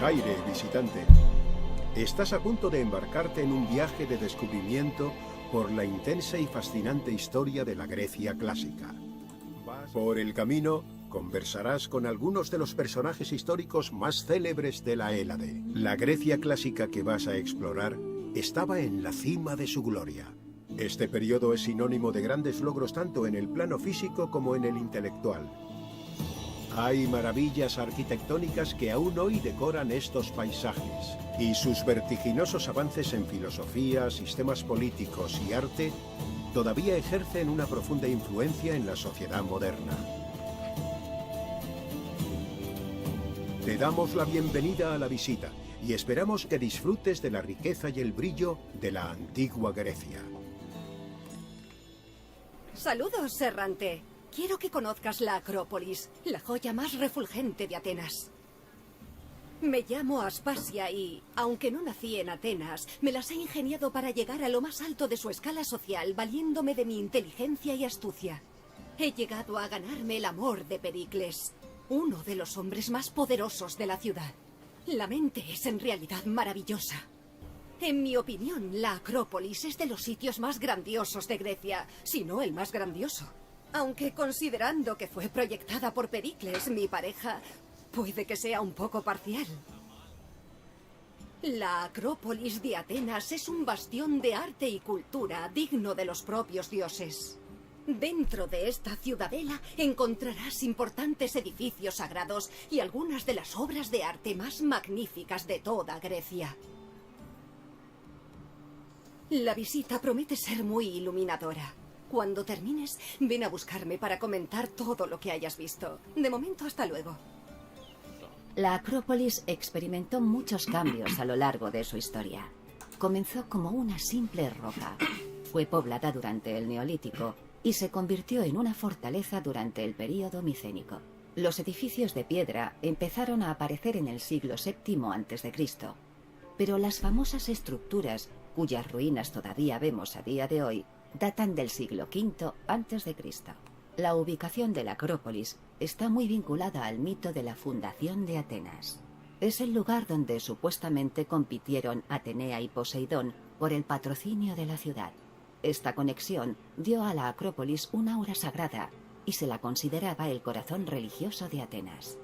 Jaire, visitante. Estás a punto de embarcarte en un viaje de descubrimiento por la intensa y fascinante historia de la Grecia clásica. Por el camino, conversarás con algunos de los personajes históricos más célebres de la Hélade. La Grecia clásica que vas a explorar estaba en la cima de su gloria. Este periodo es sinónimo de grandes logros tanto en el plano físico como en el intelectual. Hay maravillas arquitectónicas que aún hoy decoran estos paisajes, y sus vertiginosos avances en filosofía, sistemas políticos y arte todavía ejercen una profunda influencia en la sociedad moderna. Te damos la bienvenida a la visita y esperamos que disfrutes de la riqueza y el brillo de la antigua Grecia. Saludos, errante. Quiero que conozcas la Acrópolis, la joya más refulgente de Atenas. Me llamo Aspasia y, aunque no nací en Atenas, me las he ingeniado para llegar a lo más alto de su escala social, valiéndome de mi inteligencia y astucia. He llegado a ganarme el amor de Pericles, uno de los hombres más poderosos de la ciudad. La mente es en realidad maravillosa. En mi opinión, la Acrópolis es de los sitios más grandiosos de Grecia, si no el más grandioso. Aunque considerando que fue proyectada por Pericles, mi pareja, puede que sea un poco parcial. La Acrópolis de Atenas es un bastión de arte y cultura digno de los propios dioses. Dentro de esta ciudadela encontrarás importantes edificios sagrados y algunas de las obras de arte más magníficas de toda Grecia. La visita promete ser muy iluminadora. Cuando termines, ven a buscarme para comentar todo lo que hayas visto. De momento, hasta luego. La Acrópolis experimentó muchos cambios a lo largo de su historia. Comenzó como una simple roca. Fue poblada durante el Neolítico y se convirtió en una fortaleza durante el período micénico. Los edificios de piedra empezaron a aparecer en el siglo VII a.C., pero las famosas estructuras, cuyas ruinas todavía vemos a día de hoy, datan del siglo V a.C. La ubicación de la Acrópolis está muy vinculada al mito de la fundación de Atenas. Es el lugar donde supuestamente compitieron Atenea y Poseidón por el patrocinio de la ciudad. Esta conexión dio a la Acrópolis una aura sagrada y se la consideraba el corazón religioso de Atenas.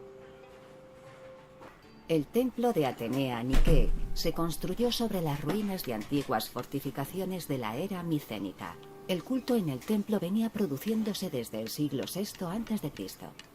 El templo de Atenea Nike se construyó sobre las ruinas de antiguas fortificaciones de la era micénica. El culto en el templo venía produciéndose desde el siglo VI a.C.,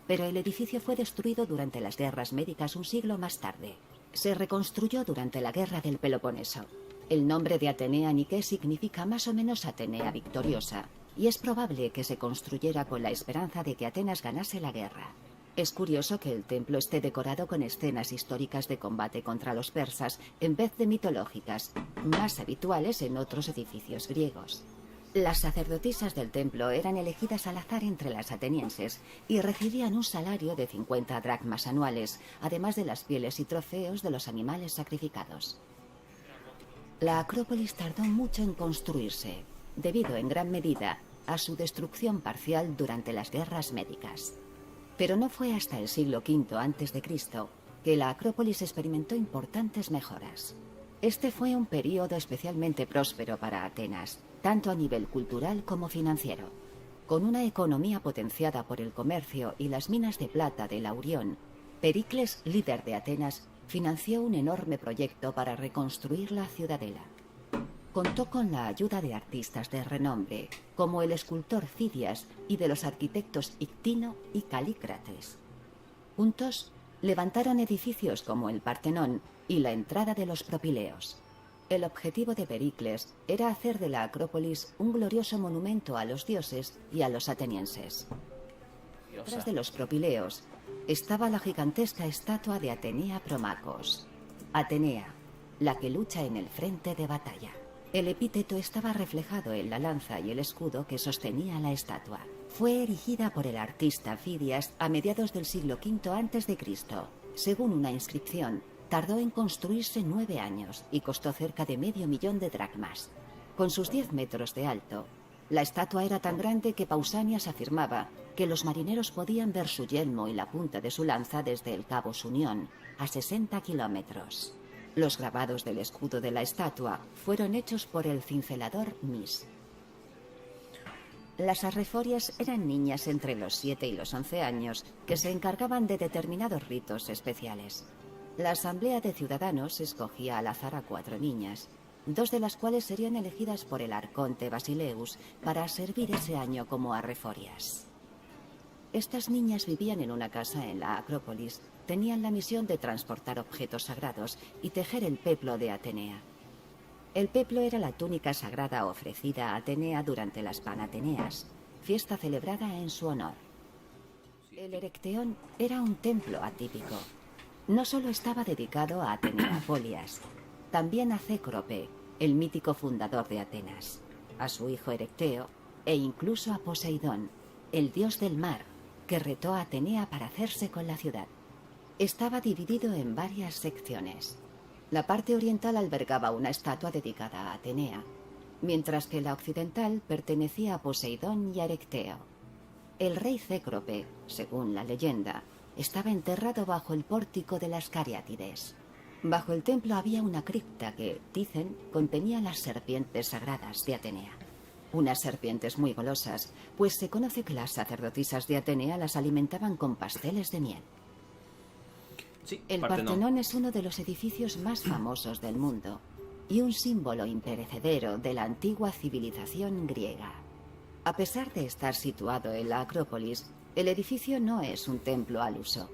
pero el edificio fue destruido durante las guerras médicas un siglo más tarde. Se reconstruyó durante la guerra del Peloponeso. El nombre de Atenea Nike significa más o menos Atenea victoriosa, y es probable que se construyera con la esperanza de que Atenas ganase la guerra. Es curioso que el templo esté decorado con escenas históricas de combate contra los persas en vez de mitológicas, más habituales en otros edificios griegos. Las sacerdotisas del templo eran elegidas al azar entre las atenienses y recibían un salario de 50 dracmas anuales, además de las pieles y trofeos de los animales sacrificados. La Acrópolis tardó mucho en construirse, debido en gran medida a su destrucción parcial durante las guerras médicas. Pero no fue hasta el siglo V a.C. que la Acrópolis experimentó importantes mejoras. Este fue un período especialmente próspero para Atenas, tanto a nivel cultural como financiero. Con una economía potenciada por el comercio y las minas de plata del Aurión, Pericles, líder de Atenas, financió un enorme proyecto para reconstruir la ciudadela. Contó con la ayuda de artistas de renombre, como el escultor Fidias y de los arquitectos Ictino y Calícrates. Juntos, levantaron edificios como el Partenón y la entrada de los Propileos. El objetivo de Pericles era hacer de la Acrópolis un glorioso monumento a los dioses y a los atenienses. Detrás de los Propileos estaba la gigantesca estatua de Atenea Promachos. Atenea, la que lucha en el frente de batalla. El epíteto estaba reflejado en la lanza y el escudo que sostenía la estatua. Fue erigida por el artista Fidias a mediados del siglo V a.C. Según una inscripción, tardó en construirse 9 años y costó cerca de $500,000 de dracmas. Con sus 10 metros de alto, la estatua era tan grande que Pausanias afirmaba que los marineros podían ver su yelmo y la punta de su lanza desde el Cabo Unión, a 60 kilómetros. Los grabados del escudo de la estatua fueron hechos por el cincelador Miss. Las arreforias eran niñas entre los 7 y los 11 años que se encargaban de determinados ritos especiales. La Asamblea de Ciudadanos escogía al azar a 4 niñas, 2 de las cuales serían elegidas por el arconte Basileus para servir ese año como arreforias. Estas niñas vivían en una casa en la Acrópolis, tenían la misión de transportar objetos sagrados y tejer el peplo de Atenea. El peplo era la túnica sagrada ofrecida a Atenea durante las Panateneas, fiesta celebrada en su honor. El Erecteón era un templo atípico. No solo estaba dedicado a Atenea Polias, también a Cécrope, el mítico fundador de Atenas, a su hijo Erecteo e incluso a Poseidón, el dios del mar, que retó a Atenea para hacerse con la ciudad. Estaba dividido en varias secciones. La parte oriental albergaba una estatua dedicada a Atenea, mientras que la occidental pertenecía a Poseidón y a Erecteo. El rey Cécrope, según la leyenda, estaba enterrado bajo el pórtico de las Cariátides. Bajo el templo había una cripta que, dicen, contenía las serpientes sagradas de Atenea. Unas serpientes muy golosas, pues se conoce que las sacerdotisas de Atenea las alimentaban con pasteles de miel. Sí, El Partenón es uno de los edificios más famosos del mundo y un símbolo imperecedero de la antigua civilización griega. A pesar de estar situado en la Acrópolis, el edificio no es un templo al uso.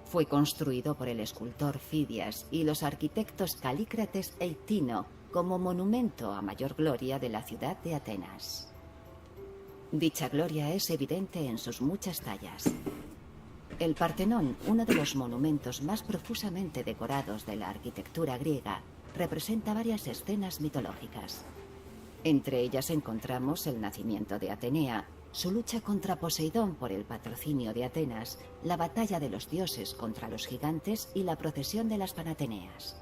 Fue construido por el escultor Fidias y los arquitectos Calícrates e Ictino como monumento a mayor gloria de la ciudad de Atenas. Dicha gloria es evidente en sus muchas tallas. El Partenón, uno de los monumentos más profusamente decorados de la arquitectura griega, representa varias escenas mitológicas. Entre ellas encontramos el nacimiento de Atenea, su lucha contra Poseidón por el patrocinio de Atenas, la batalla de los dioses contra los gigantes y la procesión de las Panateneas.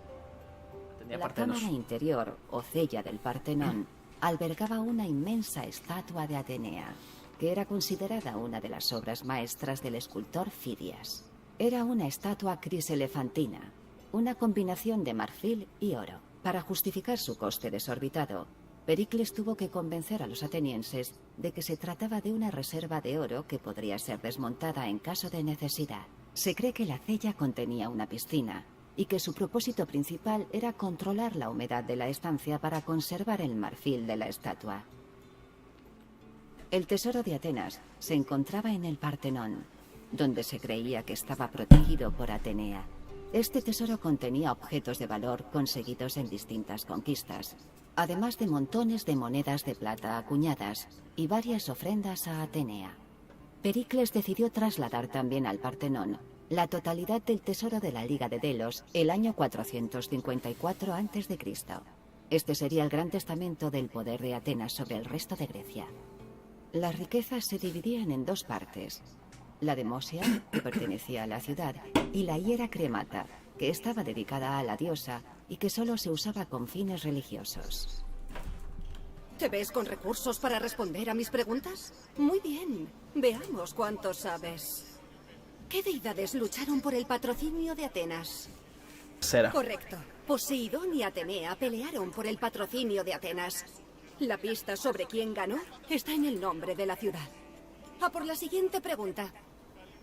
La cámara interior, o cella del Partenón, albergaba una inmensa estatua de Atenea, que era considerada una de las obras maestras del escultor Fidias. Era una estatua criselefantina, una combinación de marfil y oro. Para justificar su coste desorbitado, Pericles tuvo que convencer a los atenienses de que se trataba de una reserva de oro que podría ser desmontada en caso de necesidad. Se cree que la cella contenía una piscina y que su propósito principal era controlar la humedad de la estancia para conservar el marfil de la estatua. El tesoro de Atenas se encontraba en el Partenón, donde se creía que estaba protegido por Atenea. Este tesoro contenía objetos de valor conseguidos en distintas conquistas, además de montones de monedas de plata acuñadas y varias ofrendas a Atenea. Pericles decidió trasladar también al Partenón la totalidad del tesoro de la Liga de Delos el año 454 a.C. Este sería el gran testamento del poder de Atenas sobre el resto de Grecia. Las riquezas se dividían en 2 partes, la Demosia, que pertenecía a la ciudad, y la Hiera Cremata, que estaba dedicada a la diosa y que solo se usaba con fines religiosos. ¿Te ves con recursos para responder a mis preguntas? Muy bien, veamos cuánto sabes. ¿Qué deidades lucharon por el patrocinio de Atenas? Será. Correcto. Poseidón y Atenea pelearon por el patrocinio de Atenas. La pista sobre quién ganó está en el nombre de la ciudad. A por la siguiente pregunta.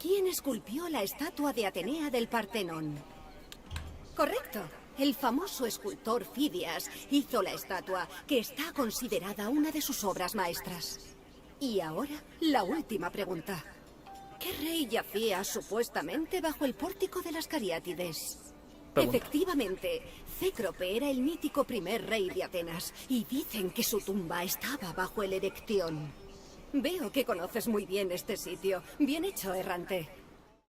¿Quién esculpió la estatua de Atenea del Partenón? Correcto. El famoso escultor Fidias hizo la estatua, que está considerada una de sus obras maestras. Y ahora, la última pregunta. ¿Qué rey yacía supuestamente bajo el pórtico de las Cariátides? Efectivamente, Cécrope era el mítico primer rey de Atenas y dicen que su tumba estaba bajo el Erecteón. Veo que conoces muy bien este sitio. Bien hecho, errante.